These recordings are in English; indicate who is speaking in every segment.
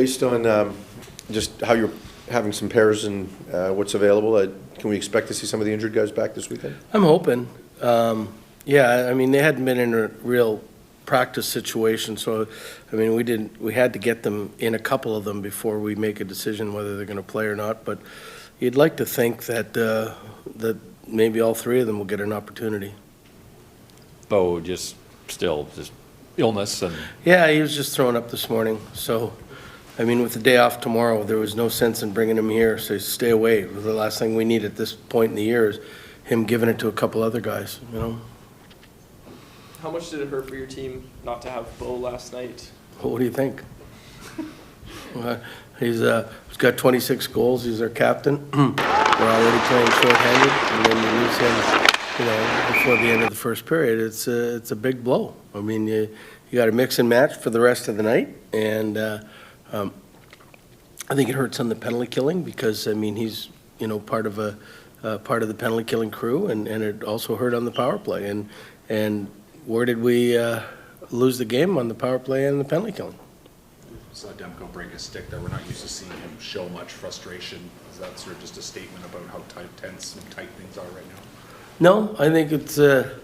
Speaker 1: based on just how you're having some pairs and what's available, can we expect to see some of the injured guys back this weekend?
Speaker 2: I'm hoping. Yeah, I mean, they hadn't been in a real practice situation, so, I mean, we had to get them in, a couple of them, before we make a decision whether they're gonna play or not, but you'd like to think that, that maybe all three of them will get an opportunity.
Speaker 3: Bo, just illness and.
Speaker 2: Yeah, he was just throwing up this morning, so, I mean, with the day off tomorrow, there was no sense in bringing him here, so stay away. The last thing we need at this point in the year is him giving it to a couple other guys, you know?
Speaker 4: How much did it hurt for your team not to have Bo last night?
Speaker 2: What do you think? He's got 26 goals. He's our captain. We're already playing shorthanded, and then you lose him, you know, before the end of the first period. It's a big blow. I mean, you got to mix and match for the rest of the night, and I think it hurts on the penalty killing because, I mean, he's, you know, part of the penalty killing crew, and it also hurt on the power play. And where did we lose the game? On the power play and the penalty killing.
Speaker 5: Saw Demko break a stick there. We're not used to seeing him show much frustration. Is that sort of just a statement about how tense and tight things are right now?
Speaker 2: No, I think it's a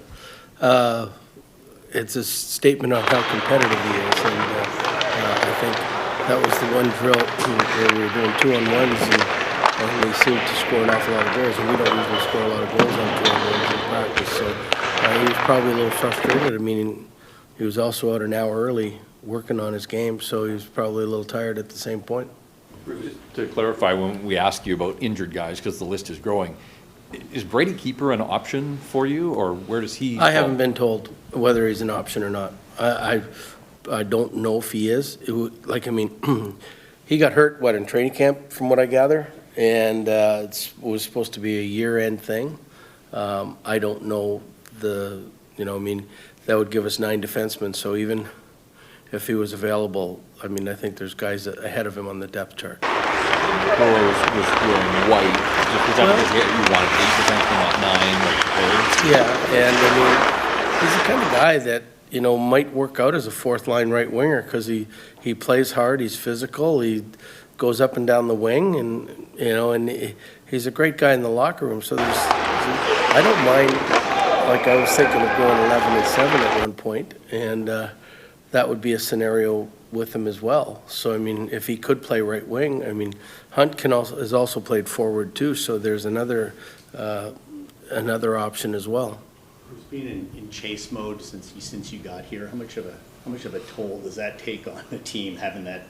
Speaker 2: statement on how competitive he is, and I think that was the one drill where we were doing 2-on-1s, and we seemed to score an awful lot of goals, and we don't usually score a lot of goals on 2-on-1s in practice, so he was probably a little frustrated. I mean, he was also out an hour early working on his game, so he was probably a little tired at the same point.
Speaker 3: To clarify, when we ask you about injured guys, because the list is growing, is Brady Keeper an option for you, or where does he?
Speaker 2: I haven't been told whether he's an option or not. I don't know if he is. I mean, he got hurt, in training camp, from what I gather, and it was supposed to be a year-end thing. I don't know I mean, that would give us 9 defensemen, so even if he was available, I mean, I think there's guys ahead of him on the depth chart.
Speaker 3: Bo was wearing white. Was that because you wanted 8%, not 9, like
Speaker 2: Yeah, and I mean, he's the kind of guy that, you know, might work out as a fourth-line right winger because he plays hard, he's physical, he goes up and down the wing, and, you know, and he's a great guy in the locker room. So I don't mind. Like, I was thinking of going 11-7 at one point, and that would be a scenario with him as well. So, I mean, if he could play right wing, I mean, Hunt has also played forward too, so there's another option as well.
Speaker 6: Who's been in chase mode since you got here? How much of a toll does that take on the team, having that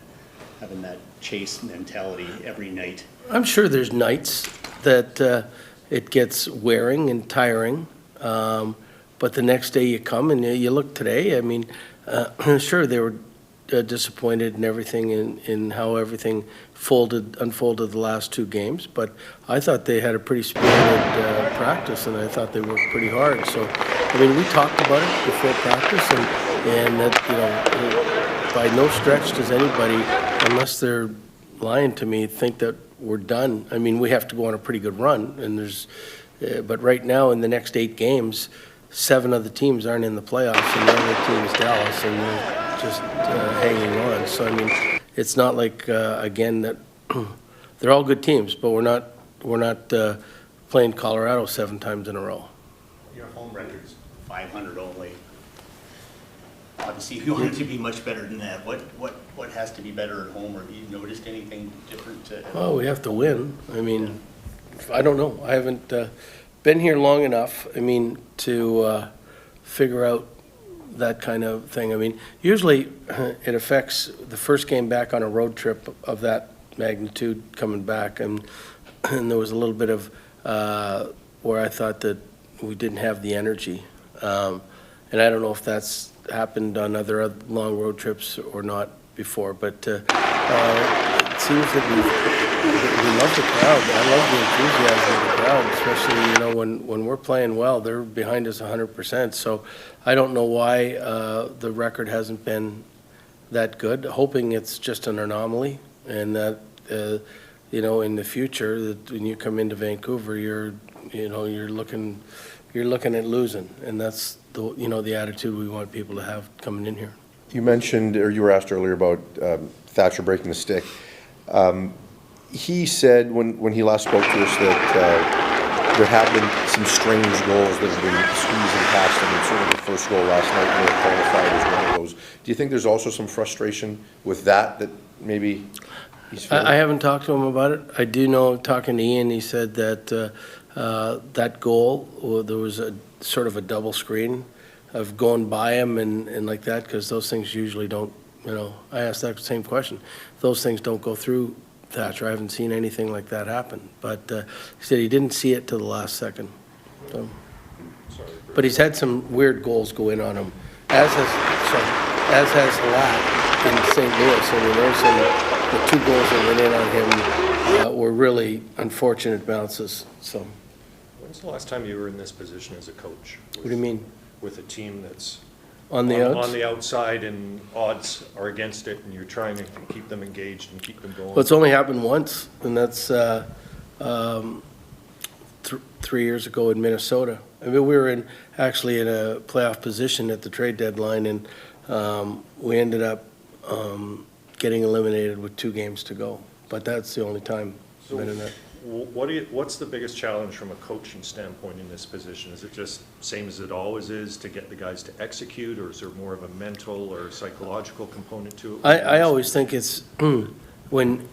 Speaker 6: chase mentality every night? I'm
Speaker 2: sure there's nights that it gets wearing and tiring. But the next day you come and you look today, I mean, sure, they were disappointed in everything, in how everything unfolded the last 2 games, but I thought they had a pretty spirited practice, and I thought they worked pretty hard. So, I mean, we talked about it before practice, and that, you know, by no stretch does anybody, unless they're lying to me, think that we're done. I mean, we have to go on a pretty good run, and but right now, in the next 8 games, 7 of the teams aren't in the playoffs, and the other team is Dallas, and they're just hanging on. So, I mean, it's not like, again, that they're all good teams, but we're not playing Colorado 7 times in a row.
Speaker 6: Your home record's 500 only. Obviously, you want it to be much better than that. What has to be better at home, or have you noticed anything different?
Speaker 2: Well, we have to win. I mean, I don't know. I haven't been here long enough, I mean, to figure out that kind of thing. I mean, usually it affects the first game back on a road trip of that magnitude coming back, and there was a little bit of where I thought that we didn't have the energy. And I don't know if that's happened on other long road trips or not before, but it seems that we love the crowd. I love the enthusiasm of the crowd, especially, you know, when we're playing well, they're behind us 100%. So I don't know why the record hasn't been that good. Hoping it's just an anomaly, and that you know, in the future, that when you come into Vancouver, you're looking at losing, and that's the attitude we want people to have coming in here.
Speaker 1: You mentioned, or you were asked earlier about Thatcher breaking the stick. He said when he last spoke to us that there have been some strange goals that have been squeezing past him, and certainly the first goal last night may have qualified as one of those. Do you think there's also some frustration with that maybe he's feeling?
Speaker 2: I haven't talked to him about it. I do know, talking to Ian, he said that that goal, there was a sort of a double screen of going by him and like that, because those things usually don't, I asked that same question. Those things don't go through Thatcher. I haven't seen anything like that happen. But he said he didn't see it till the last second. So. But he's had some weird goals go in on him, as has Lack in St. Louis. I mean, there's the two goals that went in on him were really unfortunate bounces. So.
Speaker 7: When's the last time you were in this position as a coach?
Speaker 2: What do you mean?
Speaker 7: With a team that's
Speaker 2: on the
Speaker 7: outside and odds are against it, and you're trying to keep them engaged and keep them going?
Speaker 2: Well, it's only happened once, and that's 3 years ago in Minnesota. I mean, we were actually in a playoff position at the trade deadline, and we ended up getting eliminated with 2 games to go. But that's the only time I've been in that.
Speaker 7: What's the biggest challenge from a coaching standpoint in this position? Is it just same as it always is, to get the guys to execute, or is there more of a mental or psychological component to it?
Speaker 2: I always think it's when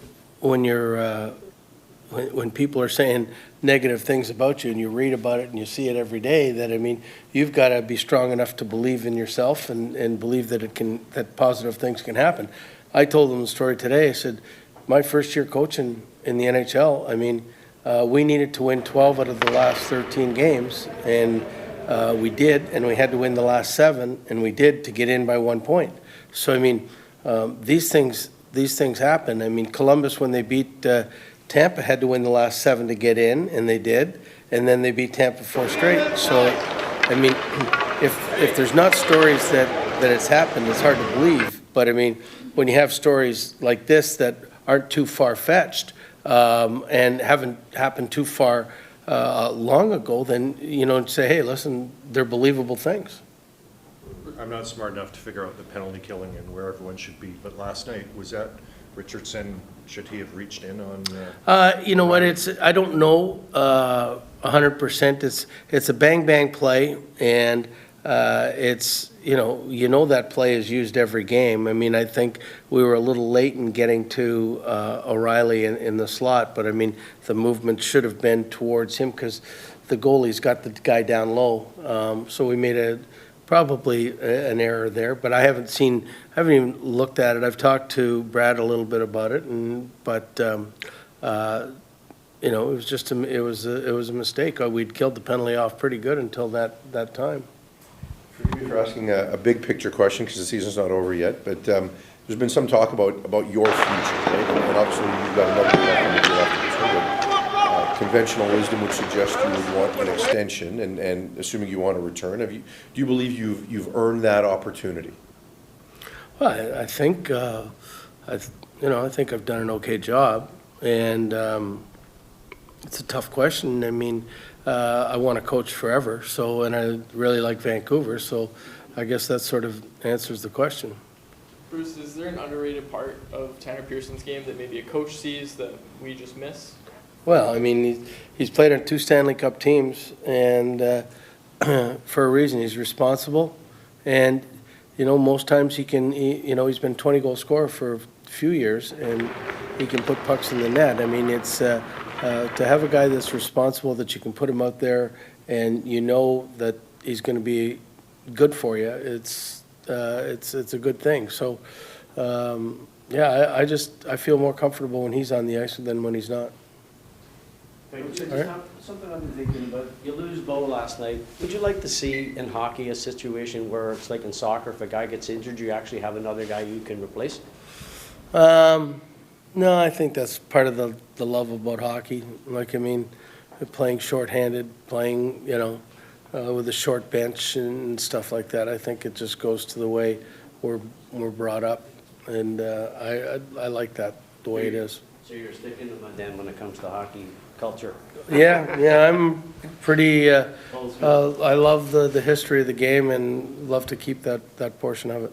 Speaker 2: people are saying negative things about you and you read about it and you see it every day, that, I mean, you've got to be strong enough to believe in yourself and believe that positive things can happen. I told them the story today. I said, my first year coaching in the NHL, I mean, we needed to win 12 out of the last 13 games, and we did, and we had to win the last 7, and we did, to get in by 1 point. So, I mean, these things happen. I mean, Columbus, when they beat Tampa, had to win the last 7 to get in, and they did, and then they beat Tampa 4 straight. So, I mean, if there's not stories that it's happened, it's hard to believe. But, I mean, when you have stories like this that aren't too far-fetched, and haven't happened too far long ago, then, say, hey, listen, they're believable things.
Speaker 7: I'm not smart enough to figure out the penalty killing and where everyone should be, but last night, was that Richardson, should he have reached in on?
Speaker 2: You know what, I don't know 100%. It's a bang-bang play, and it's, that play is used every game. I mean, I think we were a little late in getting to O'Reilly in the slot, but I mean, the movement should have been towards him because the goalie's got the guy down low. So we made probably an error there, but I haven't even looked at it. I've talked to Brad a little bit about it, but it was just it was a mistake. We'd killed the penalty off pretty good until that time.
Speaker 1: Forgive me for asking a big picture question, because the season's not over yet, but there's been some talk about your future, right? And obviously you've got another year left on the deal after this one, but conventional wisdom would suggest you would want an extension, and assuming you want to return, do you believe you've earned that opportunity?
Speaker 2: Well, I think I think I've done an okay job, and it's a tough question. I mean, I want to coach forever, and I really like Vancouver, so I guess that sort of answers the question.
Speaker 4: Bruce, is there an underrated part of Tanner Pearson's game that maybe a coach sees that we just miss?
Speaker 2: Well, I mean, he's played on 2 Stanley Cup teams, and for a reason. He's responsible, and most times he's been 20-goal scorer for a few years, and he can put pucks in the net. I mean, it's to have a guy that's responsible, that you can put him out there and that he's going to be good for you. It's a good thing. So, I feel more comfortable when he's on the ice than when he's not.
Speaker 8: Something I've been thinking about, you lose Bo last night. Would you like to see in hockey a situation where it's like in soccer, if a guy gets injured, you actually have another guy you can replace?
Speaker 2: No, I think that's part of the love about hockey. Like, I mean, playing shorthanded, playing, with a short bench and stuff like that. I think it just goes to the way we're brought up, and I like that the way it is.
Speaker 8: So you're sticking to my den when it comes to hockey culture?
Speaker 2: Yeah, I'm pretty. I love the history of the game and love to keep that portion of it.